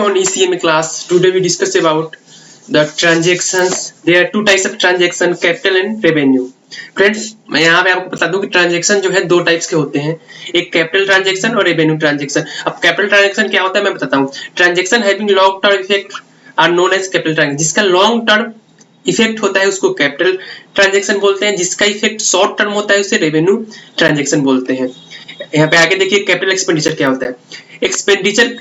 On ECM class, today we discuss about the transactions. There are two types of transaction, capital and revenue. Friends, मैं यहाँ पे आपको बता दूं कि ट्रांजेक्शन जो है दो टाइप्स के होते हैं, एक कैपिटल ट्रांजेक्शन और रेवेन्यू ट्रांजेक्शन। अब कैपिटल ट्रांजेक्शन क्या होता है मैं बताता हूँ। Transaction having long term effect are known as capital transaction. जिसका लॉन्ग टर्म इफेक्ट होता है उसको कैपिटल ट्रांजेक्शन बोलते हैं, जिसका इफेक्ट शॉर्ट टर्म होता है उसे रेवेन्यू ट्रांजेक्शन बोलते हैं। यहाँ पे आगे देखिए कैपिटल एक्सपेंडिचर क्या होता है। Expenditure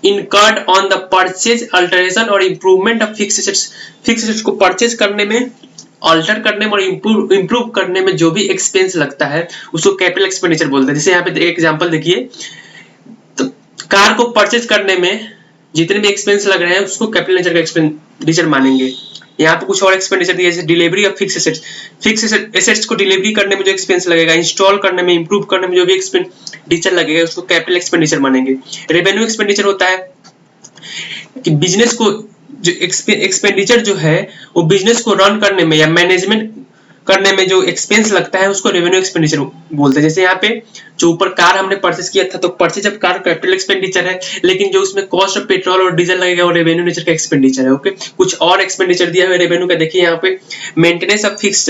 incurred on the purchase, alteration और improvement of fixed assets। fixed assets को परचेज करने में, अल्टर करने में और इम्प्रूव करने में जो भी एक्सपेंस लगता है उसको कैपिटल एक्सपेंडिचर बोलते हैं। जैसे यहाँ पे एक एग्जांपल देखिए, तो कार को परचेज करने में जितने भी एक्सपेंस लग रहे हैं उसको कैपिटल का एक्सपेंडिचर मानेंगे। यहाँ पे कुछ और एक्सपेंडिचर दिया, जैसे delivery of fix assets. Fix assets को डिलीवरी करने में जो एक्सपेंस लगेगा, इंस्टॉल करने में, इंप्रूव करने में जो भी एक्सपेंडिचर लगेगा उसको कैपिटल एक्सपेंडिचर मानेंगे। रेवेन्यू एक्सपेंडिचर होता है कि बिजनेस को जो एक्सपेंडिचर जो है वो बिजनेस को रन करने में या मैनेजमेंट करने में जो एक्सपेंस लगता है उसको रेवेन्यू एक्सपेंडिचर बोलते हैं। जैसे यहाँ पे जो ऊपर कार हमने परचेज किया था तो purchase of car capital expenditure है, लेकिन जो उसमें कॉस्ट ऑफ पेट्रोल और डीजल लगेगा वो रेवेन्यू नेचर का एक्सपेंडिचर है। ओके, कुछ और एक्सपेंडिचर दिया हुआ है रेवेन्यू का, देखिए यहाँ पे मेंटेनेंस ऑफ फिक्स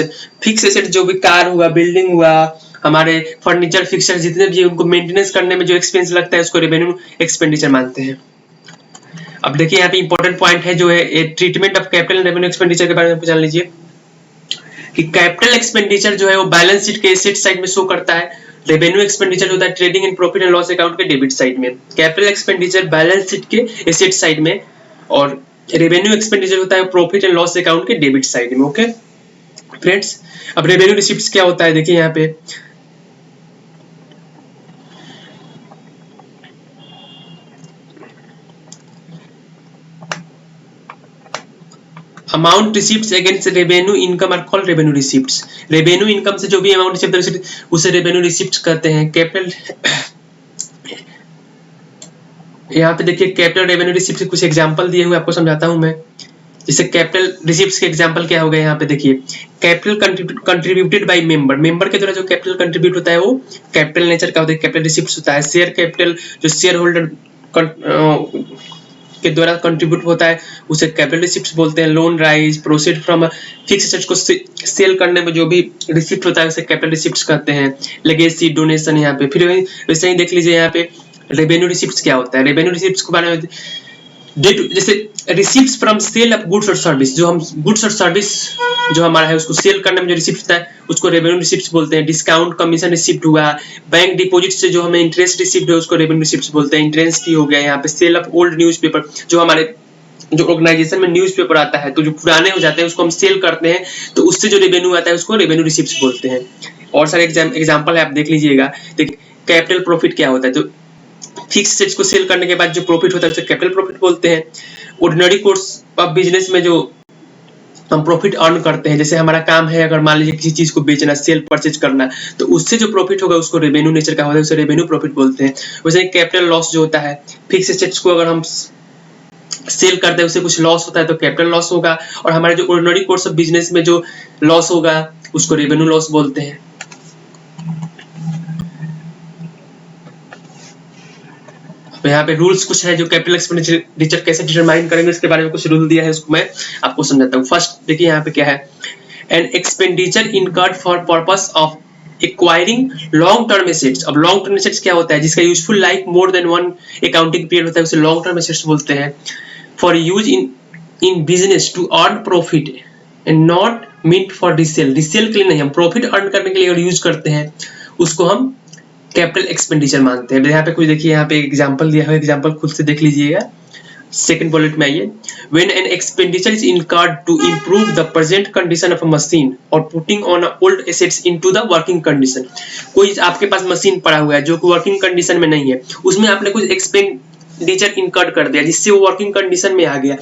एसेट, जो भी कार हुआ, बिल्डिंग हुआ, हमारे फर्नीचर फिक्सचर जितने भी उनको मेंटेनेंस करने में जो एक्सपेंस लगता है उसको रेवेन्यू एक्सपेंडिचर मानते हैं। अब देखिए यहाँ पे इंपॉर्टेंट पॉइंट है जो है treatment of capital and revenue expenditure के बारे में जान लीजिए कि कैपिटल एक्सपेंडिचर जो है वो बैलेंस शीट के एसेट साइड में शो करता है, रेवेन्यू एक्सपेंडिचर होता है trading and profit and loss account के डेबिट साइड में। कैपिटल एक्सपेंडिचर बैलेंस शीट के एसेट साइड में और रेवेन्यू एक्सपेंडिचर होता है प्रॉफिट एंड लॉस अकाउंट के डेबिट साइड में। ओके फ्रेंड्स, अब रेवेन्यू रिसिप्ट्स क्या होता है देखिए यहाँ पे, amount receipts against revenue income are called revenue receipts. Revenue income से जो भी अमाउंट रिसिप्ट उसे रेवेन्यू रिसिप्ट्स कहते हैं। कैपिटल यहाँ पे देखिए कैपिटल रेवेन्यू रिसिप्ट के कुछ एग्जांपल दिए हुए आपको समझाता हूं मैं। जैसे कैपिटल रिसिप्ट्स के एग्जांपल क्या हो गए यहाँ पे देखिए, capital contributed by member. Member के द्वारा जो कैपिटल कंट्रीब्यूट होता है वो कैपिटल नेचर का होता है, कैपिटल रिसिप्ट्स होता है। शेयर कैपिटल जो शेयर होल्डर के द्वारा कंट्रीब्यूट होता है उसे कैपिटल रिसिप्ट्स बोलते हैं। Loan rise, proceed from fix assets को सेल करने में जो भी रिसिप्ट होता है उसे कैपिटल रिसिप्ट्स कहते हैं। लेगेसी, डोनेशन, यहाँ पे फिर वैसे ही देख लीजिए यहाँ पे रेवेन्यू रिसिप्ट्स क्या होता है। रेवेन्यू रिसिप्ट्स के बारे में जैसे receipts from sale of goods और सर्विस, जो हम गुड्स और सर्विस जो हमारा है उसको सेल करने में जो रिसिप्ट होता है उसको रेवेन्यू रिसिप्ट्स बोलते हैं। डिस्काउंट, कमीशन रिसिप्ट हुआ, बैंक डिपॉजिट से जो हमें इंटरेस्ट रिसिप्ट है उसको रेवेन्यू रिसिप्ट्स बोलते हैं। इंटरेस्ट की हो गया यहाँ पे। सेल ऑफ ओल्ड न्यूज़पेपर, जो हमारे जो ऑर्गेनाइजेशन में न्यूज़पेपर आता है तो जो पुराने हो जाते हैं उसको हम सेल करते हैं तो उससे जो रेवेन्यू आता है उसको रेवेन्यू रिसिप्ट्स बोलते हैं। और सारे एग्जांपल है आप देख लीजिएगा। कैपिटल प्रॉफिट क्या होता है, तो फिक्स एसेट्स को सेल करने के बाद जो प्रॉफिट होता है उसे कैपिटल प्रॉफिट बोलते हैं। ऑर्डिनरी कोर्स ऑफ बिजनेस में जो हम प्रॉफिट अर्न करते हैं, जैसे हमारा काम है अगर मान लीजिए किसी चीज को बेचना, सेल परचेज करना, तो उससे जो प्रॉफिट होगा उसको रेवेन्यू नेचर का होता है, उसे रेवेन्यू प्रॉफिट बोलते हैं। वैसे कैपिटल लॉस जो होता है, फिक्स एसेट्स को अगर हम सेल करते हैं उससे कुछ लॉस होता है तो कैपिटल लॉस होगा, और हमारे जो ऑर्डिनरी कोर्स ऑफ बिजनेस में जो लॉस होगा उसको रेवेन्यू लॉस बोलते हैं। तो यहाँ पे रूल्स कुछ है जो कैपिटल एक्सपेंडिचर कैसे डिटरमाइन करेंगे इसके बारे में कुछ रूल दिया है, उसको मैं आपको समझाता हूँ। फर्स्ट देखिए यहाँ पे क्या है, an expenditure incurred for purpose of acquiring long term assets. अब लॉन्ग टर्म एसेट्स क्या होता है, जिसका useful life more than one accounting period होता है उसे लॉन्ग टर्म एसेट्स बोलते हैं। For use in business to earn profit and not meant for resale. Resale के लिए नहीं, हम प्रॉफिट अर्न करने के लिए अगर यूज करते हैं उसको हम कैपिटल एक्सपेंडिचर मानते हैं। यहाँ पे कुछ देखिए, यहाँ पे एग्जांपल दिया है, एग्जांपल खुद से देख लीजिएगा। सेकंड बुलेट में आइए, when an expenditure is incurred to improve the present condition of a machine और putting on old assets into the working condition. कोई आपके पास मशीन पड़ा हुआ है जो कि वर्किंग कंडीशन में नहीं है, उसमें आपने कुछ एक्सपेंडिचर इनकर्ड कर दिया जिससे वो वर्किंग कंडीशन में आ गया,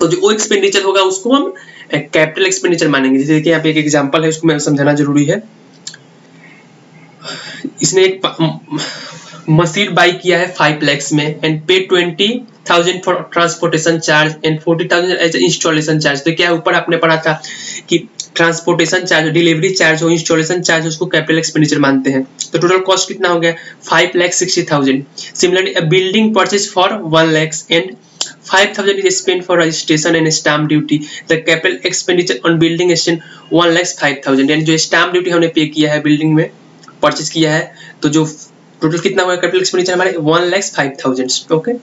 तो जो वो एक्सपेंडिचर होगा उसको हम कैपिटल एक्सपेंडिचर मानेंगे। जैसे देखिए यहाँ पे एक एग्जांपल है, उसको मैं समझाना जरूरी है। इसने एक मशीन बाई किया है 5 लाख में and pay 20,000 for transportation charge and 40,000 as installation charge. तो क्या ऊपर आपने पढ़ा था कि ट्रांसपोर्टेशन चार्ज, डिलीवरी चार्ज और इंस्टॉलेशन चार्ज उसको कैपिटल एक्सपेंडिचर मानते हैं। तो टोटल कॉस्ट कितना हो गया 5,60,000। Similarly a building purchase for 1 lakh and 5,000 is spent for registration and stamp duty. The capital expenditure on building is 1,05,000। यानी जो स्टैम्प ड्यूटी हमने पे किया है बिल्डिंग में परचेज किया है, तो जो टोटल कितना हुआ कैपिटल एक्सपेंडिचर हमारे 1,05,000। ओके,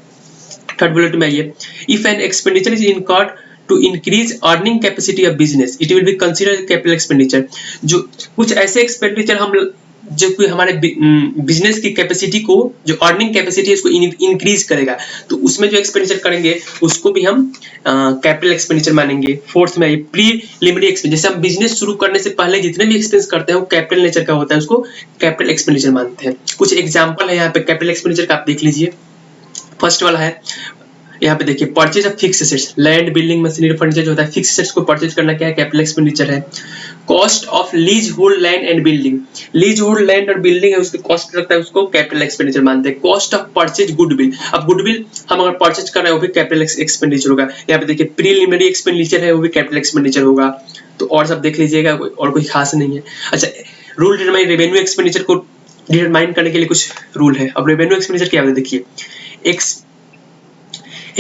थर्ड बुलेट में आइए, if an expenditure is incurred to increase earning capacity of business it will be considered capital expenditure. जो कुछ ऐसे एक्सपेंडिचर हम जो कोई हमारे बिजनेस की कैपेसिटी को, जो अर्निंग कैपेसिटी है उसको इंक्रीज करेगा, तो उसमें जो एक्सपेंडिचर करेंगे उसको भी हम कैपिटल एक्सपेंडिचर मानेंगे। फोर्थ में प्रीलिमिनरी एक्सपेंस, जैसे हम बिजनेस शुरू करने से पहले जितने भी एक्सपेंस करते हैं वो कैपिटल नेचर का होता है, उसको कैपिटल एक्सपेंडिचर मानते हैं। कुछ एग्जांपल है यहाँ पे कैपिटल एक्सपेंडिचर का, आप देख लीजिए। फर्स्ट वाला है यहाँ पे देखिए, purchase of fix assets, land building machinery furniture जो होता है, फिक्स एसेट्स को परचेज करना क्या है कैपिटल एक्सपेंडिचर है। Cost of lease hold land and building, lease hold land और बिल्डिंग है उसकी कॉस्ट लगता है, उसको कैपिटल एक्सपेंडिचर मानते हैं। कॉस्ट ऑफ परचेज गुडविल, अब गुडविल हम अगर परचेज कर रहे हैं वो भी कैपिटल एक्सपेंडिचर होगा। यहाँ पे देखिए प्रीलिमिनरी एक्सपेंडिचर है वो भी कैपिटल एक्सपेंडिचर होगा। तो और सब देख लीजिएगा, और कोई खास नहीं है। अच्छा, रूल डिटरमाइन रेवेन्यू एक्सपेंडिचर को डिटरमाइन करने के लिए कुछ रूल है। अब रेवेन्यू एक्सपेंडिचर क्या है देखिए,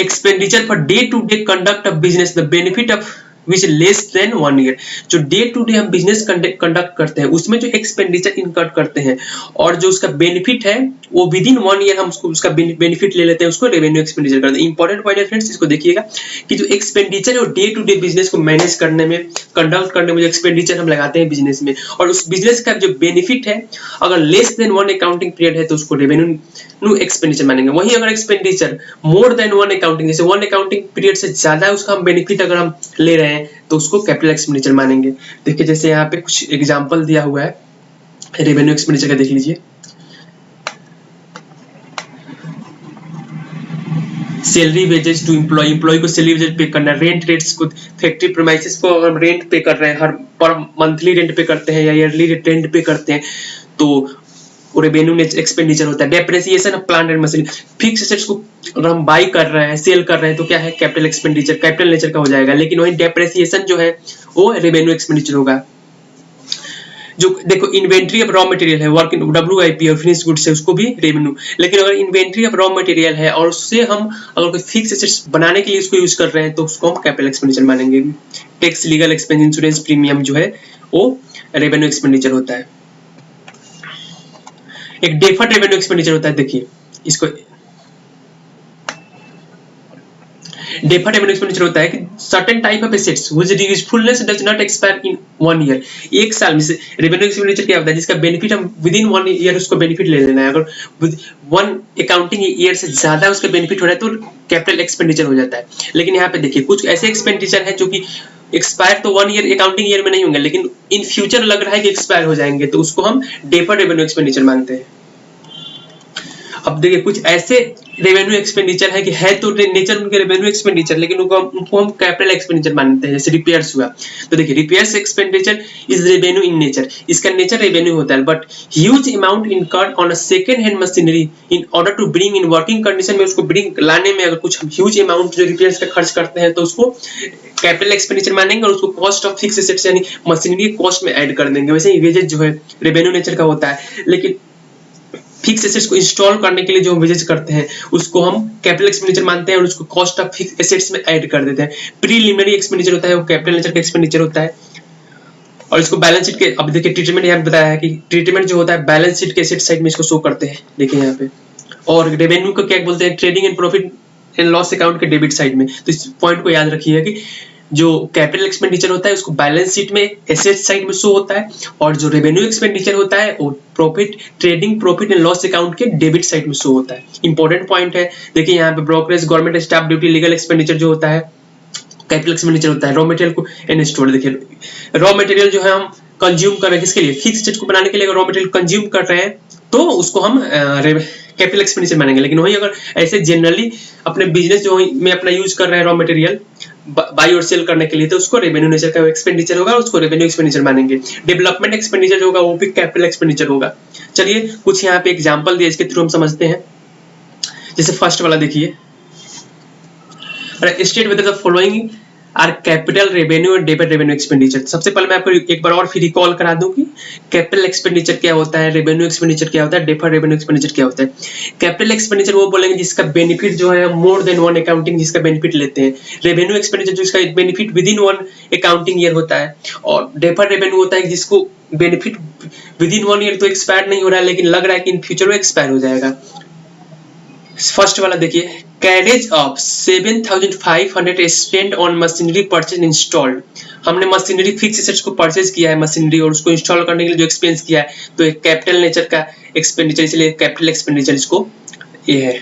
expenditure for day to day conduct of business the benefit of which less than 1 year। जो डे टू डे हम बिजनेस कंडक्ट करते हैं उसमें जो एक्सपेंडिचर इनकर्ड करते हैं और जो उसका बेनिफिट है वो विद इन 1 ईयर हम उसका बेनिफिट ले लेते हैं, उसको रेवेन्यू एक्सपेंडिचर करते हैं। इंपॉर्टेंट पॉइंट है फ्रेंड्स, इसको देखिएगा कि जो एक्सपेंडिचर है वो डे टू डे बिजनेस को मैनेज करने में, कंडक्ट करने में जो एक्सपेंडिचर हम लगाते हैं बिजनेस में, और उस बिजनेस का जो बेनिफिट है अगर लेस देन 1 अकाउंटिंग पीरियड है तो उसको रेवेन्यू एक्सपेंडिचर मानेंगे। वहीं अगर एक्सपेंडिचर मोर देन 1 अकाउंटिंग, जैसे 1 अकाउंटिंग पीरियड से ज्यादा उसका हम बेनिफिट अगर हम ले रहे हैं तो उसको कैपिटल एक्सपेंडिचर मानेंगे। देखिए जैसे यहाँ पे कुछ एग्जांपल दिया हुआ है रेवेन्यू एक्सपेंडिचर का, देख लीजिए। Salary wages to employ, employ को सैलरी वेजेस पे करना, रेंट रेट्स को, फैक्ट्री प्रीमाइसेस को अगर हम रेंट पे कर रहे हैं, हर पर मंथली रेंट पे करते हैं या ईयरली रेंट पे करते हैं तो रेवेन्यू एक्सपेंडिचर होता है। Depreciation of plant and machine, fix assets को अगर हम बाई कर रहे हैं, सेल कर रहे हैं तो क्या है कैपिटल एक्सपेंडिचर, कैपिटल नेचर का हो जाएगा। लेकिन वही डेप्रिसिएशन जो है वो रेवेन्यू एक्सपेंडिचर होगा। जो देखो इन्वेंट्री ऑफ रॉ मटेरियल है, वर्क इन WIP और फिनिश गुड्स है, उसको भी रेवेन्यू। लेकिन अगर इन्वेंट्री ऑफ रॉ मटेरियल है और उससे हम अगर कोई फिक्स एसेट्स बनाने के लिए उसको यूज कर रहे हैं तो उसको हम कैपिटल एक्सपेंडिचर मानेंगे। Tax, legal expense, insurance premium जो है वो रेवेन्यू एक्सपेंडिचर होता है। एक डेफर्ड रेवेन्यू एक्सपेंडिचर होता है, देखिए इसको डेफर्ड रेवेन्यू एक्सपेंडिचर होता है कि certain type of assets which usefulness does not expire in 1 year, एक साल में से रेवेन्यू एक्सपेंडिचर क्या होता है जिसका बेनिफिट हम विद इन 1 ईयर उसको बेनिफिट ले लेना है। अगर 1 अकाउंटिंग ईयर से ज्यादा उसका बेनिफिट हो रहा है तो कैपिटल एक्सपेंडिचर हो जाता है। लेकिन यहाँ पे देखिए कुछ ऐसे एक्सपेंडिचर है जो कि एक्सपायर तो 1 ईयर अकाउंटिंग ईयर में नहीं होंगे लेकिन इन फ्यूचर लग रहा है कि एक्सपायर हो जाएंगे, तो उसको हम डेफर्ड रेवेन्यू एक्सपेंडिचर मानते हैं। अब देखिए कुछ ऐसे रेवेन्यू एक्सपेंडिचर है कि है तो नेचर उनके रेवेन्यू एक्सपेंडिचर लेकिन उनको हम कैपिटल एक्सपेंडिचर मानते हैं। जैसे रिपेयर्स हुआ, तो देखिए repairs expenditure is revenue in nature, इसका नेचर रेवेन्यू होता है, but huge amount incurred on a second hand machinery in order to bring in working condition में, उसको ब्रिंग लाने में अगर कुछ ह्यूज अमाउंट जो रिपेयर्स का खर्च करते हैं तो उसको कैपिटल एक्सपेंडिचर मानेंगे और उसको कॉस्ट ऑफ फिक्स एसेट्स यानी मशीनरी कॉस्ट में ऐड कर देंगे। वैसे ही वेजेस जो है रेवेन्यू नेचर का होता है, लेकिन फिक्स एसेट्स को इंस्टॉल करने के लिए जो वेजेस करते हैं उसको हम कैपिटल एक्सपेंडिचर मानते हैं और उसको कॉस्ट ऑफ फिक्स एसेट्स में ऐड कर देते हैं। प्रीलिमिनरी एक्सपेंडिचर होता है वो कैपिटल नेचर का एक्सपेंडिचर होता है और इसको बैलेंस शीट के, अब देखिए ट्रीटमेंट यहाँ बताया है कि ट्रीटमेंट जो होता है बैलेंस शीट के एसेट साइड में इसको शो करते हैं, देखिए यहाँ पे। और रेवेन्यू को क्या बोलते हैं, trading and profit and loss account के डेबिट साइड में। तो इस पॉइंट को याद रखिएगा कि जो कैपिटल एक्सपेंडिचर होता है उसको बैलेंस शीट में एसेट साइड में शो होता है और जो रेवेन्यू एक्सपेंडिचर होता है वो profit, trading profit and loss account के डेबिट साइड में शो होता है। इंपॉर्टेंट पॉइंट है, देखिए यहाँ पे brokerage, government staff duty, legal expenditure जो होता है कैपिटल एक्सपेंडिचर होता है। रॉ मटेरियल को एंड स्टोर, देखिए रॉ मटेरियल जो है हम कंज्यूम कर रहे हैं किसके लिए, फिक्स एसेट को बनाने के लिए। अगर रॉ मटेरियल कंज्यूम कर रहे हैं तो उसको हम कैपिटल एक्सपेंडिचर मानेंगे। लेकिन वही अगर ऐसे जनरली अपने बिजनेस जो में अपना यूज कर रहे हैं रॉ मटेरियल बाई और सेल करने के लिए, तो उसको रेवेन्यू नेचर का एक्सपेंडिचर होगा, उसको रेवेन्यू एक्सपेंडिचर मानेंगे। डेवलपमेंट एक्सपेंडिचर होगा वो भी कैपिटल एक्सपेंडिचर होगा। चलिए कुछ यहाँ पे एग्जांपल दिए, इसके थ्रू हम समझते हैं। जैसे फर्स्ट वाला देखिए, state whether the following are capital revenue और डेबिट रेवेन्यू एक्सपेंडिचर। सबसे पहले मैं आपको एक बार और फिर रिकॉल करा दूं कि कैपिटल एक्सपेंडिचर क्या होता है, रेवेन्यू एक्सपेंडिचर क्या होता है, डेफर्ड रेवेन्यू एक्सपेंडिचर क्या होता है। कैपिटल एक्सपेंडिचर वो बोलेंगे जिसका बेनिफिट जो है मोर देन वन अकाउंटिंग, जिसका बेनिफिट लेते हैं। रेवेन्यू एक्सपेंडिचर जो इसका benefit with in one accounting year होता है। और डेफर्ड रेवेन्यू होता है जिसको benefit with in one year तो एक्सपायर नहीं हो रहा है, लेकिन लग रहा है कि इन फ्यूचर में एक्सपायर हो जाएगा। फर्स्ट वाला देखिए, carriage of 7,500 spend on machinery purchase installed. हमने मशीनरी फिक्स एसेट्स को परचेज किया है मशीनरी, और उसको इंस्टॉल करने के लिए जो एक्सपेंस किया है, तो एक कैपिटल नेचर का एक्सपेंडिचर, इसलिए कैपिटल एक्सपेंडिचर इसको ये है।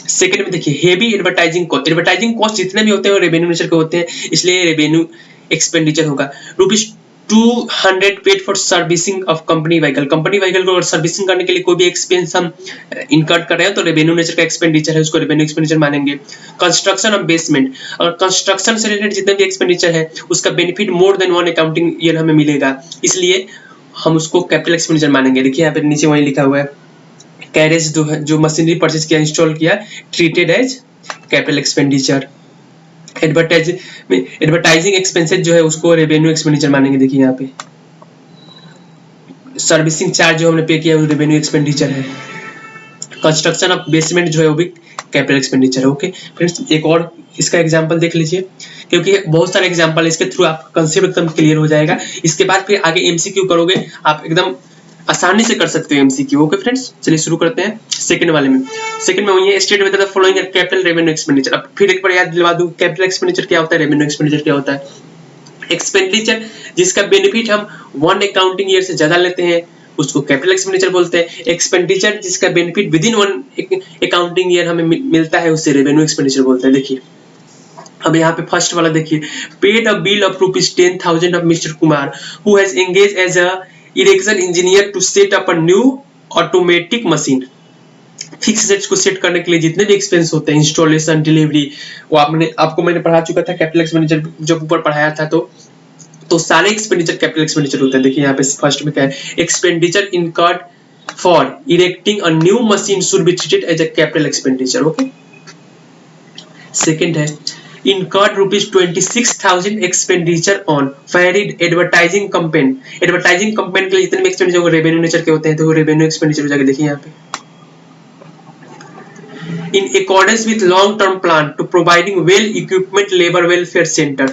सेकंड में देखिए, heavy advertising cost. Advertising cost जितने भी होते हैं वो रेवेन्यू नेचर के होते हैं, इसलिए रेवेन्यू एक्सपेंडिचर होगा। ₹200 paid for servicing of company vehicle. Company vehicle को सर्विसिंग करने के लिए कोई भी एक्सपेंस हम इनकर्ड कर रहे हैं तो रेवेन्यू नेचर का एक्सपेंडिचर है, उसको रेवेन्यू एक्सपेंडिचर मानेंगे। कंस्ट्रक्शन ऑफ बेसमेंट, और कंस्ट्रक्शन से रिलेटेड जितने भी एक्सपेंडिचर है उसका बेनिफिट मोर देन वन अकाउंटिंग ईयर हमें मिलेगा, इसलिए हम उसको कैपिटल एक्सपेंडिचर मानेंगे। देखिए यहाँ पे नीचे वही लिखा हुआ है, कैरेज जो मशीनरी परचेज किया, इंस्टॉल किया, treated as capital expenditure. Advertising expenses जो है उसको रेवेन्यू एक्सपेंडिचर मानेंगे। देखिए यहाँ पे सर्विसिंग चार्ज जो हमने पे किया वो रेवेन्यू एक्सपेंडिचर है। कंस्ट्रक्शन ऑफ बेसमेंट जो है वो भी कैपिटल एक्सपेंडिचर है। ओके फ्रेंड्स, एक और इसका एग्जांपल देख लीजिए, क्योंकि बहुत सारे एग्जांपल है, इसके थ्रू आपका कंसेप्ट एकदम क्लियर हो जाएगा। इसके बाद फिर आगे एमसीक्यू करोगे आप एकदम आसानी से कर सकते हो एमसीक्यू। ओके फ्रेंड्स, चलिए शुरू करते हैं सेकंड वाले में। सेकंड में वही है, state whether the following capital revenue expenditure. अब फिर एक बार याद दिलवा दूं, कैपिटल एक्सपेंडिचर क्या होता है, रेवेन्यू एक्सपेंडिचर क्या होता है। एक्सपेंडिचर जिसका बेनिफिट हम वन अकाउंटिंग ईयर से ज्यादा लेते हैं उसको कैपिटल एक्सपेंडिचर बोलते हैं। एक्सपेंडिचर जिसका benefit with in one accounting year हमें मिलता है उसे रेवेन्यू एक्सपेंडिचर बोलते हैं। देखिए अब यहाँ पे फर्स्ट वाला देखिए, paid a bill of ₹10,000 of mister Kumar who has engage as a erection engineer to set up a new automatic machine. Fix assets को सेट करने के लिए जितने भी एक्सपेंस होते हैं, इंस्टॉलेशन, डिलीवरी, वो आपको मैंने पढ़ा चुका था कैपिटल एक्सपेंडिचर जब ऊपर पढ़ाया था, तो सारे एक्सपेंडिचर कैपिटल एक्सपेंडिचर होते हैं। देखिए यहाँ पे फर्स्ट में क्या है, expenditure incurred for erecting a new machine should be treated as a capital expenditure. Okay, second है incurred ₹26,000 expenditure on varied advertising campaign. Advertising campaign के लिए जितने भी एक्सपेंडिचर रेवेन्यू नेचर के होते हैं तो वो रेवेन्यू एक्सपेंडिचर हो जाएगा। देखिए यहाँ पे, in accordance with long term plan to providing well equipment labor welfare center।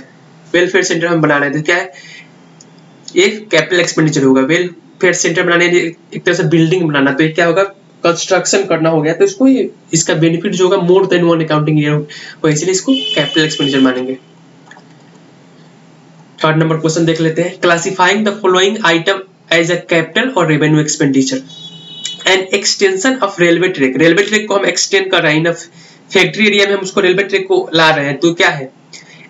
Welfare centre हम बना रहे थे, क्या है, एक कैपिटल एक्सपेंडिचर होगा। वेलफेयर सेंटर बनाने एक तरह से बिल्डिंग बनाना, तो ये क्या होगा, कंस्ट्रक्शन करना हो गया, तो इसको इसका बेनिफिट जो होगा more than one accounting year होगा, इसलिए इसको कैपिटल एक्सपेंडिचर मानेंगे। थर्ड नंबर क्वेश्चन देख लेते हैं, classifying the following item as a capital और revenue expenditure. And extension of railway track. Railway track को हम एक्सटेंड कर रहे हैं, फैक्ट्री एरिया में हम उसको रेलवे ट्रैक को ला रहे हैं, तो क्या है,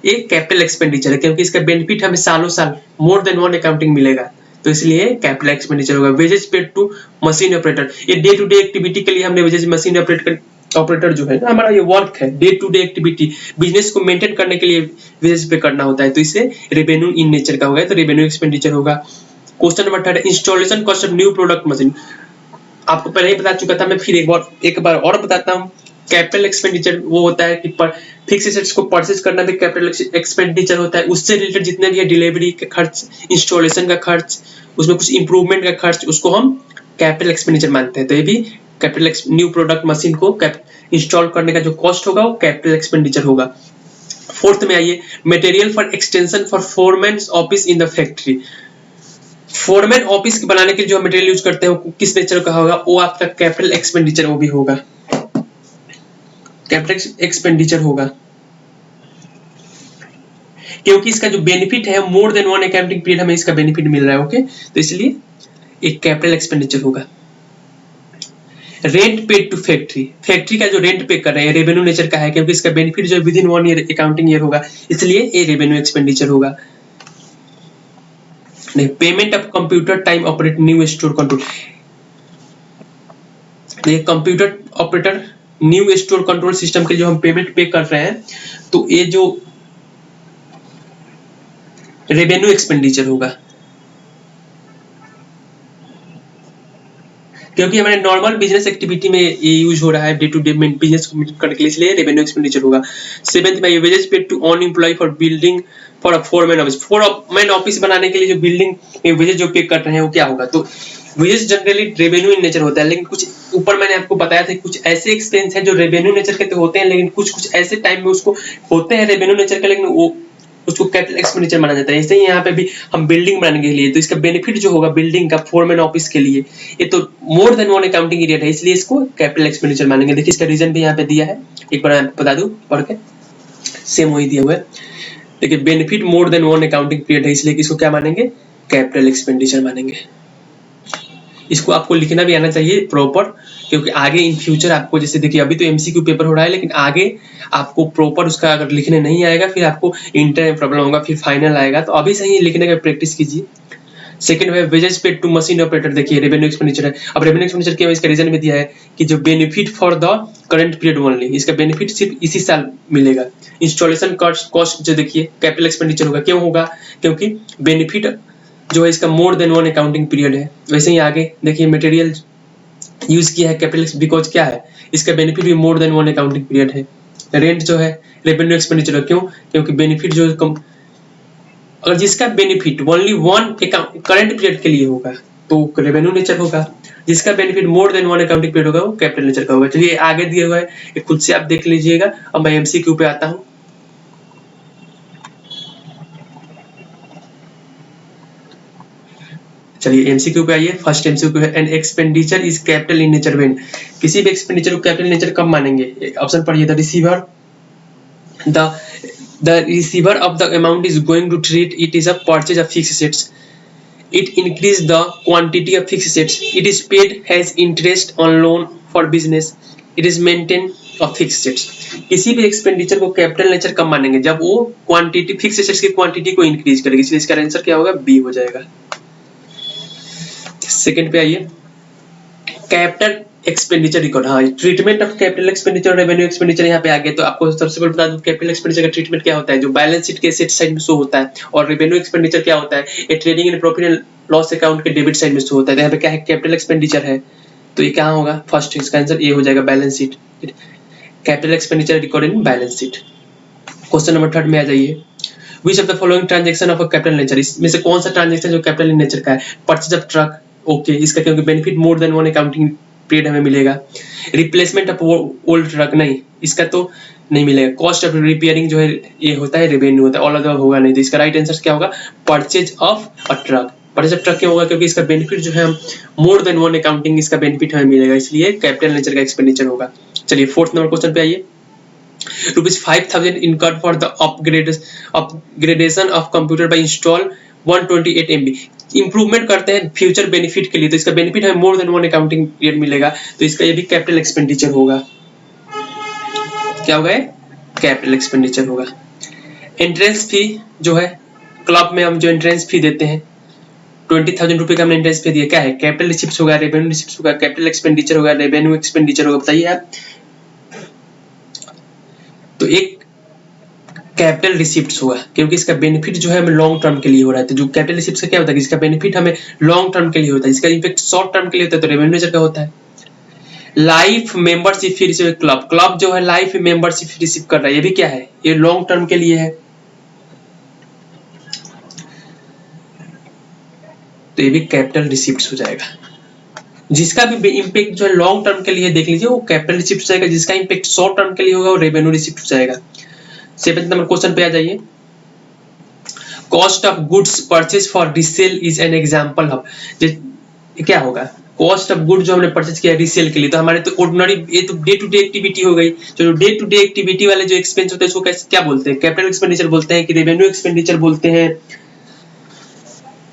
एक कैपिटल एक्सपेंडिचर है, क्योंकि इसका बेनिफिट हमें सालों साल मोर देन वन अकाउंटिंग मिलेगा, तो इसलिए कैपिटल एक्सपेंडिचर होगा। Wages paid to machine operator, ये डे टू डे एक्टिविटी के लिए हमने वेजेस मशीन ऑपरेटर जो है ना, हमारा ये वर्क है, day to day activity, business को मेंटेन करने के लिए वेजेस पे करना होता है, तो इसे रेवेन्यू इन नेचर का होगा, तो रेवेन्यू एक्सपेंडिचर होगा। Question number 3, installation cost of new product machine. आपको पहले ही बता चुका था मैं, फिर एक बार और बताता हूँ। कैपिटल एक्सपेंडिचर वो होता है कि फिक्स एसेट्स को परचेज करना भी कैपिटल एक्सपेंडिचर होता है, उससे रिलेटेड जितने भी है डिलीवरी का खर्च, इंस्टॉलेशन का खर्च, उसमें कुछ इंप्रूवमेंट का खर्च, उसको हम कैपिटल एक्सपेंडिचर मानते हैं, तो ये भी कैपिटल न्यू प्रोडक्ट मशीन को इंस्टॉल करने का जो कॉस्ट होगा वो कैपिटल एक्सपेंडिचर होगा। फोर्थ में आइए, material for extension for foreman's office in the factory. Foreman office बनाने के लिए जो मटेरियल यूज करते हैं वो किस नेचर का होगा, वो आपका कैपिटल एक्सपेंडिचर वो भी होगा, कैपिटल एक्सपेंडिचर होगा, क्योंकि इसका जो बेनिफिट है मोर देन वन अकाउंटिंग पीरियड हमें इसका बेनिफिट मिल रहा है। ओके, तो इसलिए एक कैपिटल एक्सपेंडिचर होगा। Rent paid to factory, factory का जो रेंट पे कर रहे हैं रेवेन्यू नेचर का है, क्योंकि इसका बेनिफिट जो with in one year accounting year होगा, इसलिए ये रेवेन्यू एक्सपेंडिचर होगा। नहीं, payment of computer time operate new store control, computer operator new store control system के जो हम पेमेंट पे कर रहे हैं, तो ये जो रेवेन्यू एक्सपेंडिचर होगा, क्योंकि हमारे नॉर्मल बिजनेस एक्टिविटी में ये यूज हो रहा है डे टू डे बिजनेस को मीट करने के लिए, इसलिए रेवेन्यू एक्सपेंडिचर होगा। 7th में wages paid to on employ for building for a 4-man office, 4-man office बनाने के लिए जो बिल्डिंग में वेजेस जो पे कर रहे हैं वो क्या होगा, तो wages generally revenue in nature होता है, लेकिन कुछ ऊपर मैंने आपको बताया था कुछ ऐसे एक्सपेंस है जो रेवेन्यू नेचर के तो होते हैं, लेकिन कुछ ऐसे टाइम में उसको होते हैं रेवेन्यू नेचर के, लेकिन वो उसको कैपिटल एक्सपेंडिचर माना जाता है। ऐसे ही यहाँ पे भी हम बिल्डिंग बनाने के लिए, तो इसका बेनिफिट जो होगा बिल्डिंग का 4-man ऑफिस के लिए, ये तो मोर देन वन अकाउंटिंग पीरियड है, इसलिए इसको कैपिटल एक्सपेंडिचर मानेंगे। देखिए इसका रीजन भी यहाँ पे दिया है, एक बार बता दूं पढ़ के, सेम वही दिया हुआ है। देखिए बेनिफिट मोर देन वन अकाउंटिंग पीरियड है, इसलिए इसको क्या मानेंगे, कैपिटल एक्सपेंडिचर मानेंगे। इसको आपको लिखना भी आना चाहिए प्रॉपर, क्योंकि आगे इन फ्यूचर आपको, जैसे देखिए अभी तो एमसीक्यू पेपर हो रहा है, लेकिन आगे आपको प्रॉपर उसका अगर लिखने नहीं आएगा फिर आपको इंटर में प्रॉब्लम होगा, फिर फाइनल आएगा, तो अभी से ही लिखने का प्रैक्टिस कीजिए। सेकंड है wages paid to machine operator, देखिए रेवेन्यू एक्सपेंडिचर है। अब रेवेन्यू एक्सपेंडिचर के इसका रीजन भी दिया है कि जो benefit for the current period only, इसका बेनिफिट सिर्फ इसी साल मिलेगा। इंस्टॉलेशन कॉस्ट जो देखिए कैपिटल एक्सपेंडिचर होगा, क्यों होगा, क्योंकि बेनिफिट जो है इसका मोर देन वन अकाउंटिंग पीरियड है। वैसे ही आगे देखिए मटेरियल यूज किया है कैपिटल, बिकॉज क्या है, इसका बेनिफिट भी मोर देन वन अकाउंटिंग पीरियड है। रेंट जो है रेवेन्यू एक्सपेंडिचर, क्यों, क्योंकि बेनिफिट जो अगर जिसका benefit only one current period के लिए होगा तो रेवेन्यू नेचर होगा, जिसका बेनिफिट मोर देन वन अकाउंटिंग पीरियड होगा वो कैपिटल नेचर का होगा। चलिए आगे दिया हुआ है, ये खुद से आप देख लीजिएगा। अब मैं एमसीक्यू पे आता हूँ। चलिए एमसीक्यू पे आइए। फर्स्ट एमसीक्यू है an expenditure is capital in nature when, किसी भी एक्सपेंडिचर को कैपिटल नेचर कब मानेंगे, ऑप्शन पढ़िए, the receiver the receiver of the amount is going to treat it is a purchase of fixed assets, it increase the quantity of fixed assets, it is paid as interest on loan for business, it is maintained of fixed assets। किसी भी expenditure को capital nature कब मानेंगे, जब वो quantity fix assets की quantity को increase करेगी, इसलिए इसका आंसर क्या होगा, बी हो जाएगा। सेकंड पे आइए, कैपिटल एक्सपेंडिचर रिकॉर्ड, हाँ treatment of capital expenditure revenue expenditure यहाँ पे आ गया। तो आपको सबसे पहले बता दूं कैपिटल एक्सपेंडिचर का ट्रीटमेंट क्या होता है, जो बैलेंस शीट के एसेट साइड में शो होता है, और रेवेन्यू एक्सपेंडिचर क्या होता है, ये trading and profit and loss account के डेबिट साइड में शो होता है। तो यहाँ पे क्या है, कैपिटल एक्सपेंडिचर है, तो ये कहाँ होगा, फर्स्ट इसका आंसर ए हो जाएगा, balance sheet. Capital expenditure record in balance sheet. Question number 3 में आ जाइए, which of the following transaction of a capital nature, इसमें से कौन सा ट्रांजेक्शन जो कैपिटल इन नेचर का है, परचेज ऑफ ट्रक, ओके इसका क्योंकि बेनिफिट मोर देन वन अकाउंटिंग पीरियड हमें मिलेगा। रिप्लेसमेंट ऑफ ओल्ड ट्रक, नहीं इसका तो नहीं मिलेगा। कॉस्ट ऑफ रिपेयरिंग जो है ये होता है रेवेन्यू होता है, ऑल अदर होगा नहीं, तो इसका राइट आंसर क्या होगा, purchase of a truck. Purchase of truck क्यों होगा, क्योंकि इसका बेनिफिट जो है मोर देन वन अकाउंटिंग इसका बेनिफिट हमें मिलेगा, इसलिए कैपिटल नेचर का एक्सपेंडिचर होगा। चलिए फोर्थ नंबर क्वेश्चन पे आइए, ₹5,000 incurred for the upgradation of computer by install 128 MB, improvement करते हैं फ्यूचर बेनिफिट के लिए, तो इसका बेनिफिट है मोर देन वन अकाउंटिंग पीरियड मिलेगा, तो इसका ये भी कैपिटल एक्सपेंडिचर होगा। क्या होगा, कैपिटल एक्सपेंडिचर होगा। एंट्रेंस फी जो है क्लब में हम जो एंट्रेंस फी देते हैं 20,000 रुपए का हमने एंट्रेंस फी दिया, क्या है, कैपिटल रिसिप्ट होगा, रेवेन्यू रिसिप्ट होगा, कैपिटल एक्सपेंडिचर होगा, रेवेन्यू एक्सपेंडिचर होगा, बताइए आप। तो एक कैपिटल रिसिप्ट्स हुआ, क्योंकि इसका बेनिफिट जो है हमें लॉन्ग टर्म के लिए हो रहा है, तो जो कैपिटल रिसिप्ट से क्या होता है, इसका बेनिफिट हमें लॉन्ग टर्म के लिए होता है, इसका इम्पैक्ट शॉर्ट टर्म के लिए होता है, तो रेवेन्यू नेचर का होता है। Life membership fee receive, club जो है लाइफ मेंबरशिप फी रिसीव कर रहा है, ये भी क्या है, ये लॉन्ग टर्म के लिए है, तो ये भी कैपिटल रिसिप्ट्स हो जाएगा। जिसका भी इम्पैक्ट जो है लॉन्ग टर्म के लिए देख लीजिए वो कैपिटल रिसिप्ट हो जाएगा, जिसका इम्पैक्ट शॉर्ट टर्म के लिए होगा वो रेवेन्यू रिसिप्ट हो जाएगा। 7th नंबर क्वेश्चन पे आ जाइए, cost of goods purchase for resale is an example of, क्या होगा, कॉस्ट ऑफ गुड जो हमने परचेज किया रीसेल के लिए, तो हमारे तो ऑर्डिनरी ये तो डे टू डे एक्टिविटी हो गई, जो डे टू डे एक्टिविटी वाले जो एक्सपेंस होते हैं उसको क्या बोलते हैं, कैपिटल एक्सपेंडिचर बोलते हैं कि रेवेन्यू एक्सपेंडिचर बोलते हैं,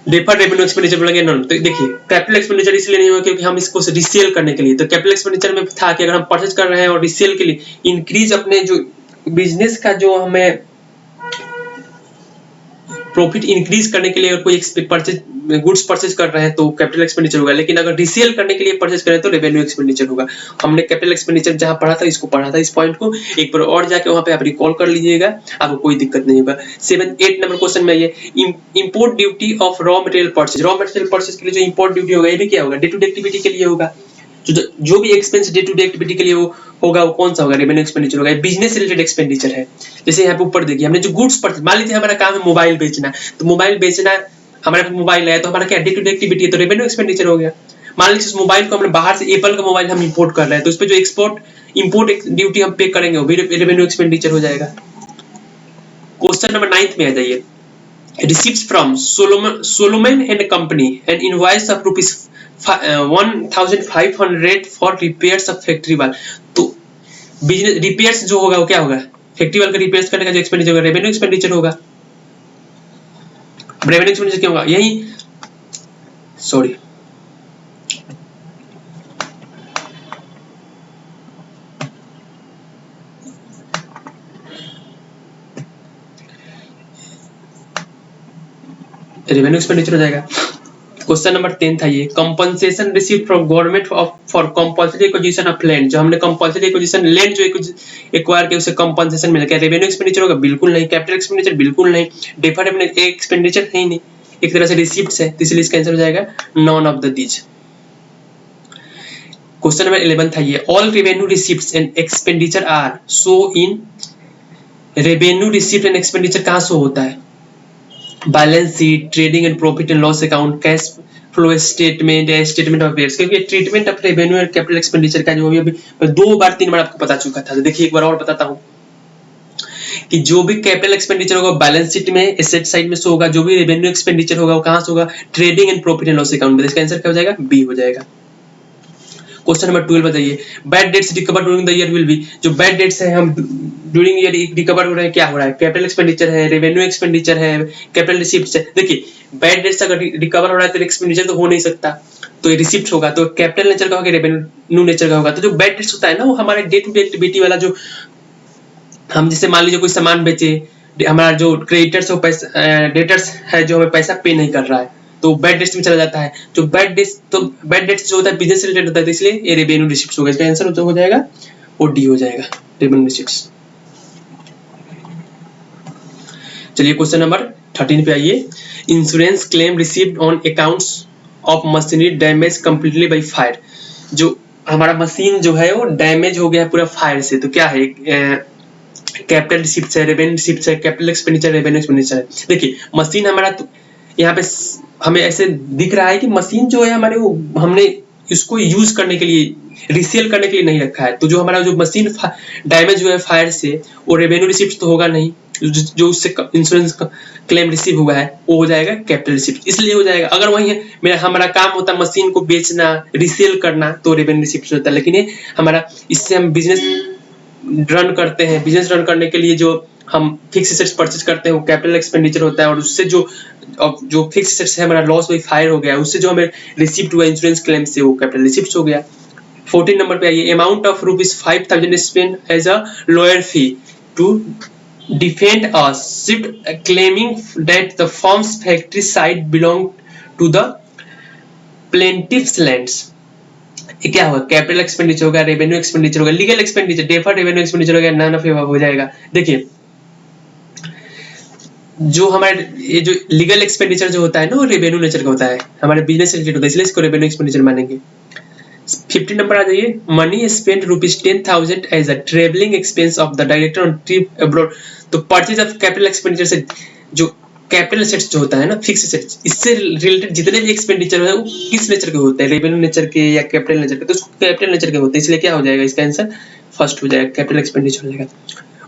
डिफर्ड रेवेन्यू एक्सपेंडिचर बोलेंगे नॉन। तो देखिए कैपिटल एक्सपेंडिचर इसलिए नहीं हुआ क्योंकि हम इसको रीसेल करने के लिए, तो कैपिटल एक्सपेंडिचर में था कि अगर हम परचेज कर रहे हैं और रीसेल के लिए इंक्रीज अपने जो बिजनेस का जो हमें प्रॉफिट इंक्रीज करने के लिए अगर कोई परचेज गुड्स परचेज कर रहे हैं तो कैपिटल एक्सपेंडिचर होगा, लेकिन अगर रीसेल करने के लिए परचेज करें तो रेवेन्यू एक्सपेंडिचर होगा। हमने कैपिटल एक्सपेंडिचर जहां पढ़ा था, इसको पढ़ा था, इस पॉइंट को एक बार और जाके वहां पे आप रिकॉल कर लीजिएगा, आपको कोई दिक्कत नहीं होगा। 8 नंबर क्वेश्चन में ये import duty of raw material purchase, raw material purchase के लिए जो इंपोर्ट ड्यूटी होगा, ये भी क्या होगा, डे टू डे एक्टिविटी के लिए होगा। जो भी expense day to day activity के लिए होगा वो कौन सा होगा, रेवेन्यू एक्सपेंडिचर होगा। बिजनेस रिलेटेड एक्सपेंडिचर है। जैसे यहाँ पे ऊपर देखिए, हमने जो गुड्स परचेज, मान लीजिए हमारा काम है मोबाइल बेचना, तो मोबाइल बेचना, हमारे पास मोबाइल है तो हमारा क्या डे टू डे एक्टिविटी है, तो रेवेन्यू एक्सपेंडिचर हो गया। मान लीजिए उस मोबाइल को हमने बाहर से, एप्पल का मोबाइल हम इंपोर्ट कर रहे हैं, तो उस पर जो इंपोर्ट ड्यूटी हम पे करेंगे वो भी रेवेन्यू एक्सपेंडिचर हो जाएगा। क्वेश्चन नंबर 9 में आ जाइए। Receipts from Solomon and Company an invoice of rupees 1500 for repairs of factory wall। तो बिजनेस रिपेयर्स जो होगा वो क्या होगा, फैक्ट्री वाल का रिपेयर्स करने का जो एक्सपेंडिचर होगा रेवेन्यू एक्सपेंडिचर होगा। रेवेन्यू एक्सपेंडिचर क्या होगा, यही सॉरी रेवेन्यू एक्सपेंडिचर हो जाएगा। क्वेश्चन नंबर 10 था ये, compensation received from government for compulsory acquisition of land. जो हमने कंपल्सरी एक्विजिशन लैंड जो एक्वायर किया उसे कंपनसेशन मिला, क्या रेवेन्यू एक्सपेंडिचर होगा, बिल्कुल नहीं। कैपिटल एक्सपेंडिचर बिल्कुल नहीं। डिफर्ड एक्सपेंडिचर है ही नहीं, एक तरह से रिसीप्ट्स है, तो इसलिए इसका आंसर हो जाएगा none of the these. Question number 11 था ये, all revenue receipts and expenditure are show in, revenue receipt and expenditure कहाँ शो होता है, balance sheet, trading and profit and loss account, cash flow statement या statement of affairs. क्योंकि treatment of revenue और capital expenditure का जो अभी 2 बार 3 बार आपको बता चुका था, तो देखिए एक बार और बताता हूं कि जो भी कैपिटल एक्सपेंडिचर होगा बैलेंस शीट में, एसेट साइड में शो होगा। जो भी रेवेन्यू एक्सपेंडिचर होगा वो कहां से होगा, trading and profit and loss account में। इसका आंसर क्या हो जाएगा, बी हो जाएगा। क्वेश्चन नंबर 12 बताइए, bad debts recover during the year will be. जो बैड डेट्स है हम ड्यूरिंग ईयर रिकवर हो रहे हैं, क्या हो रहा है, कैपिटल एक्सपेंडिचर है, रेवेन्यू एक्सपेंडिचर है, कैपिटल रिसीप्ट्स है। देखिए बैड डेट्स अगर रिकवर हो रहा है तो एक्सपेंडिचर तो हो नहीं सकता, तो ये रिसीप्ट होगा, तो कैपिटल नेचर का होगा, रेवेन्यू नेचर का होगा। तो जो बैड डेट्स होता है ना, वो हमारे डे टू डे एक्टिविटी वाला, जो हम जैसे मान लीजिए कोई सामान बेचे, हमारा जो क्रेडिटर्स डेटर्स है जो हमें पैसा पे नहीं कर रहा है, तो बैड डेट्स में चला जाता है। जो बैड डेट्स जो होता है बिजनेस रिलेटेड होता है, तो इसलिए ये रेवेन्यू रिसीप्ट्स होगा। इसका आंसर हो जाएगा वो डी हो जाएगा, रेवेन्यू रिसीप्ट्स। चलिए क्वेश्चन नंबर 13 पे आइए, insurance claim received on accounts of machinery damage completely by fire. जो हमारा मशीन जो है वो डैमेज हो गया पूरा फायर से, तो क्या है, कैपिटल रिसीप्ट्स है, रेवेन्यू रिसीप्ट्स है, कैपिटल एक्सपेंडिचर, रेवेन्यू एक्सपेंडिचर है। देखिए मशीन हमारा तो यहाँ पे हमें ऐसे दिख रहा है कि मशीन जो है हमारे वो हमने इसको यूज करने के लिए, रिसेल करने के लिए नहीं रखा है। तो जो हमारा जो मशीन डैमेज हुआ है फायर से, वो रेवेन्यू रिसीप्ट तो होगा नहीं, जो उससे इंश्योरेंस क्लेम रिसीव हुआ है वो हो जाएगा कैपिटल रिसीप्ट, इसलिए हो जाएगा। अगर वही मेरा हमारा काम होता मशीन को बेचना, रिसेल करना, तो रेवेन्यू रिसीप्ट होता है। लेकिन ये हमारा, इससे हम बिजनेस रन करते हैं, बिजनेस रन करने के लिए जो हम फिक्स एसेट्स परचेज करते हैं वो कैपिटल एक्सपेंडिचर होता है, और उससे जो फिक्स एसेट्स है हमारा लॉस हुई, फायर हो गया, उससे जो हमें रिसीप्ट हुआ इंश्योरेंस क्लेम से, वो कैपिटल रिसीप्ट हो गया। 14 नंबर पे आइए, amount of ₹5000 spend as a lawyer fee to defend a suit claiming that the firm's factory site belonged to the plaintiff's lands। ये क्या होगा, कैपिटल एक्सपेंडिचर होगा, रेवेन्यू एक्सपेंडिचर होगा, legal expenditure, deferred revenue expenditure होगा, none of हो जाएगा। देखिए जो हमारे ये जो लीगल एक्सपेंडिचर जो होता है ना, वो रेवेन्यू नेचर का होता है, हमारे बिजनेस रिलेटेड होता है, इसलिए इसको रेवेन्यू एक्सपेंडिचर मानेंगे। 15 नंबर आ जाइए, money spend ₹10,000 as a travelling expense of the director on trip abroad. तो परचेज ऑफ कैपिटल एक्सपेंडिचर से जो कैपिटल एसेट्स जो होता है ना, फिक्स एसेट्स, इससे रिलेटेड जितने भी एक्सपेंडिचर है वो किस नेचर के होते हैं, रेवेन्यू नेचर के या कैपिटल नेचर के, तो उसको कैपिटल नेचर के होते हैं, इसलिए क्या हो जाएगा, इसका आंसर फर्स्ट हो जाएगा, कैपिटल एक्सपेंडिचर हो जाएगा।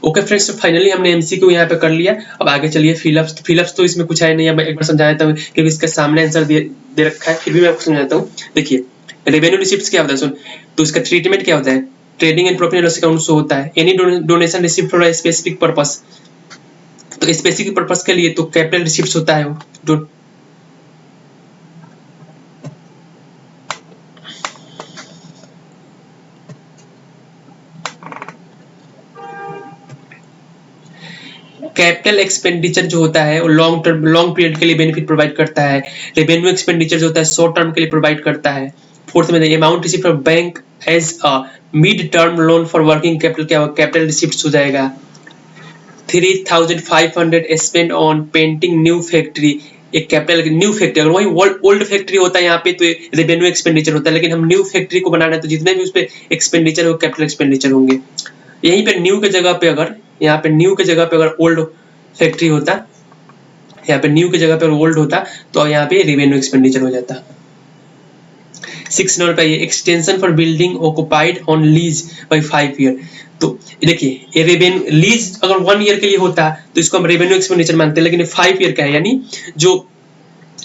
ओके फ्रेंड्स, तो फाइनली हमने एमसीक्यू यहाँ पे कर लिया। अब आगे चलिए फिलअप्स तो इसमें कुछ है नहीं, अब एक बार समझा देता हूँ क्योंकि इसका सामने आंसर दे रखा है, फिर भी मैं आपको समझाता हूँ। देखिए रेवेन्यू रिसीप्ट्स क्या होता है, सुन, तो इसका ट्रीटमेंट क्या होता है, trading and profit and loss account show होता है, any donation received for a specific purpose, तो स्पेसिफिक पर्पस के लिए तो कैपिटल रिसीप्ट्स होता है वो, जो कैपिटल एक्सपेंडिचर जो होता है वो लॉन्ग पीरियड के लिए बेनिफिट प्रोवाइड करता है। रेवेन्यू एक्सपेंडिचर जो होता है शॉर्ट टर्म के लिए प्रोवाइड करता है। फोर्थ में amount receive from bank as a mid term loan for working capital, क्या कैपिटल रिसिप्ट हो जाएगा। 3,500 spend on painting new factory, एक कैपिटल न्यू फैक्ट्री, अगर वही ओल्ड फैक्ट्री होता है यहाँ पे तो रेवेन्यू एक्सपेंडिचर होता है, लेकिन हम न्यू फैक्ट्री को बनाना है तो जितने भी उस पर एक्सपेंडिचर हो कैपिटल एक्सपेंडिचर होंगे। यहीं पे न्यू के जगह पे अगर यहाँ पे न्यू के जगह पे अगर ओल्ड फैक्ट्री होता, यहाँ पे न्यू के जगह पे ओल्ड होता तो यहाँ पे रेवेन्यू एक्सपेंडिचर हो जाता। 6 नंबर पे ये extension for building occupied on lease by 5 year. तो देखिए ये रेवेन्यू लीज अगर 1 ईयर के लिए होता तो इसको हम रेवेन्यू एक्सपेंडिचर मानते हैं, लेकिन 5 ईयर का है, यानी जो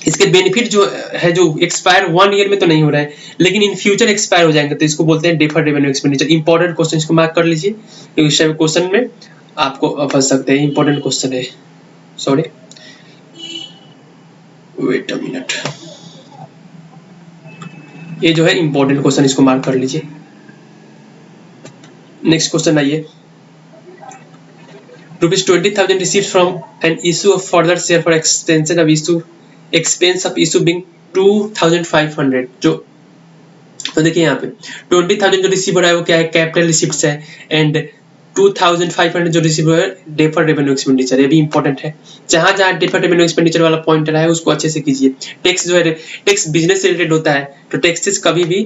इसके बेनिफिट जो है जो एक्सपायर 1 ईयर में तो नहीं हो रहा है लेकिन इन फ्यूचर एक्सपायर हो जाएंगे, तो इसको बोलते हैं deferred revenue expenditure. Important question, इसको मार्क कर लीजिए क्योंकि इस क्वेश्चन में आपको फंस सकते हैं, इंपॉर्टेंट क्वेश्चन है। सॉरी वेट अ मिनट, ये जो है इंपॉर्टेंट क्वेश्चन, इसको मार्क कर लीजिए। नेक्स्ट क्वेश्चन आइए। ₹20,000 received from an issue of further share for extension of issue, expense of issue being 2,500। जो तो देखिए यहाँ पे 20,000 जो रिसीव हो रहा है वो क्या है, कैपिटल रिसिप्ट्स है, एंड 2,500 जो रिसीव हो रहा है डेफर्ड रेवेन्यू एक्सपेंडिचर। ये भी इंपॉर्टेंट है, जहां जहां डेफर्ड रेवेन्यू एक्सपेंडिचर वाला पॉइंट रहा है उसको अच्छे से कीजिए। टैक्स जो है टैक्स बिजनेस से रिलेटेड होता है तो टैक्सेस कभी भी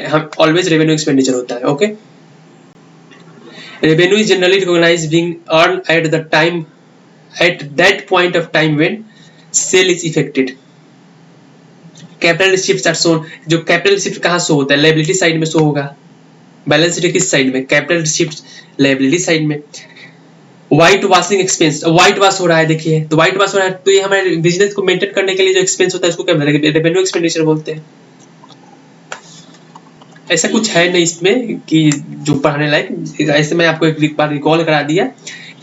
हम ऑलवेज रेवेन्यू एक्सपेंडिचर होता है। Okay, revenue is generally recognized being earned at the time, at that point of time when sale is effected। Capital receipts are shown, जो कैपिटल रिसिप्ट कहाँ शो होता है, लायबिलिटी साइड में show होगा। Balance sheet किस side में, capital receipts liability side में। White washing expense, white wash हो रहा है, देखिए तो व्हाइट वॉश हो रहा है तो ये हमारे बिजनेस को मेंटेन करने के लिए जो एक्सपेंस होता है उसको क्या बोलते हैं, रेवेन्यू एक्सपेंडिचर बोलते हैं। ऐसा कुछ है नहीं इसमें कि जो पढ़ाने लायक, ऐसे मैं आपको एक बार रिकॉल करा दिया।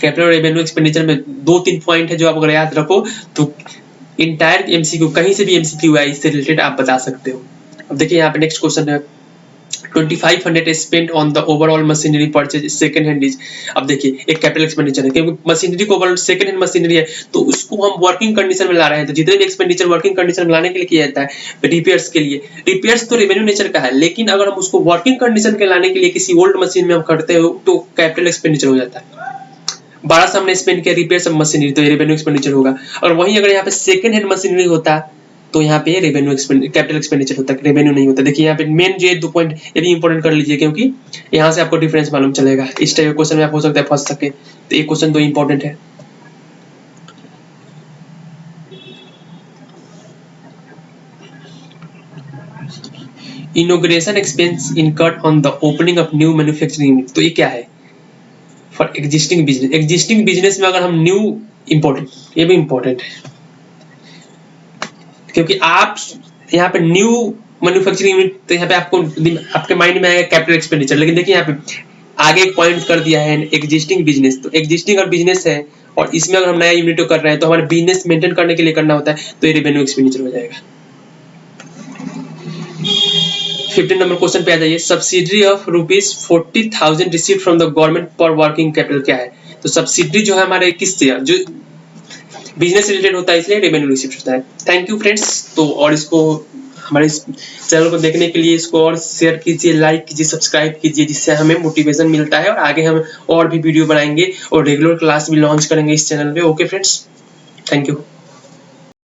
कैपिटल रेवेन्यू एक्सपेंडिचर में 2-3 पॉइंट है जो आप अगर याद रखो तो इंटायर एमसीक्यू, कहीं से भी एमसीक्यू है इससे रिलेटेड आप बता सकते हो। अब देखिए यहाँ पे नेक्स्ट क्वेश्चन है 2,500 spend on the overall machinery purchase second hand is. अब देखिए एक कैपिटल एक्सपेंडिचर है क्योंकि मशीनरी को ओवरऑल सेकंड हैंड मशीनरी है तो उसको हम वर्किंग कंडीशन में ला रहे हैं, तो जितने भी एक्सपेंडिचर वर्किंग कंडीशन में लाने के लिए किया जाता है रिपेयर्स के लिए, रिपेयर्स तो रेवेन्यू नेचर का है, लेकिन अगर हम उसको वर्किंग कंडीशन के लाने के लिए किसी ओल्ड मशीन में हम करते हो तो कैपिटल एक्सपेंडिचर हो जाता है। 12 हमने स्पेंड किया रिपेयर सब मशीनरी तो रेवेन्यू एक्सपेंडिचर होगा। और वहीं अगर यहाँ पे सेकंड हैंड मशीनरी होता तो यहाँ पे रेवेन्यू कैपिटल एक्सपेंडिचर होता है, रेवेन्यू नहीं होता। देखिए यहाँ पे मेन जो 2 पॉइंट ये भी इंपॉर्टेंट कर लीजिए क्योंकि यहाँ से आपको डिफरेंस मालूम चलेगा। इस टाइप के क्वेश्चन में आप हो सकता है फंस सके, तो ये क्वेश्चन 2 इंपॉर्टेंट है। Inauguration expense incurred on the opening of new manufacturing unit, तो ये क्या है, for existing business. Existing business में अगर हम न्यू, इंपॉर्टेंट, ये भी इंपॉर्टेंट है क्योंकि आप यहाँ पे न्यू मैन्युफैक्चरिंग यूनिट तो यहाँ पे आपको आपके माइंड में आएगा कैपिटल एक्सपेंडिचर, लेकिन देखिए यहाँ पे आगे एक पॉइंट कर दिया है एग्जिस्टिंग बिजनेस। तो एग्जिस्टिंग और बिजनेस है और इसमें अगर हम नया यूनिट कर रहे हैं तो हमारे बिजनेस मेंटेन करने के लिए करना होता है तो ये रेवेन्यू एक्सपेंडिचर हो जाएगा। 15 नंबर क्वेश्चन पे आ जाइए। Subsidy of ₹40,000 received from the government for working capital क्या है, तो सब्सिडी जो है हमारे किससे, जो बिजनेस रिलेटेड होता है इसलिए रेवेन्यू रिसीव्ड होता है। Thank you friends. तो और इसको हमारे इस चैनल को देखने के लिए इसको और शेयर कीजिए, लाइक कीजिए, सब्सक्राइब कीजिए, जिससे हमें मोटिवेशन मिलता है और आगे हम और भी वीडियो बनाएंगे और रेगुलर क्लास भी लॉन्च करेंगे इस चैनल पे। Okay friends, thank you.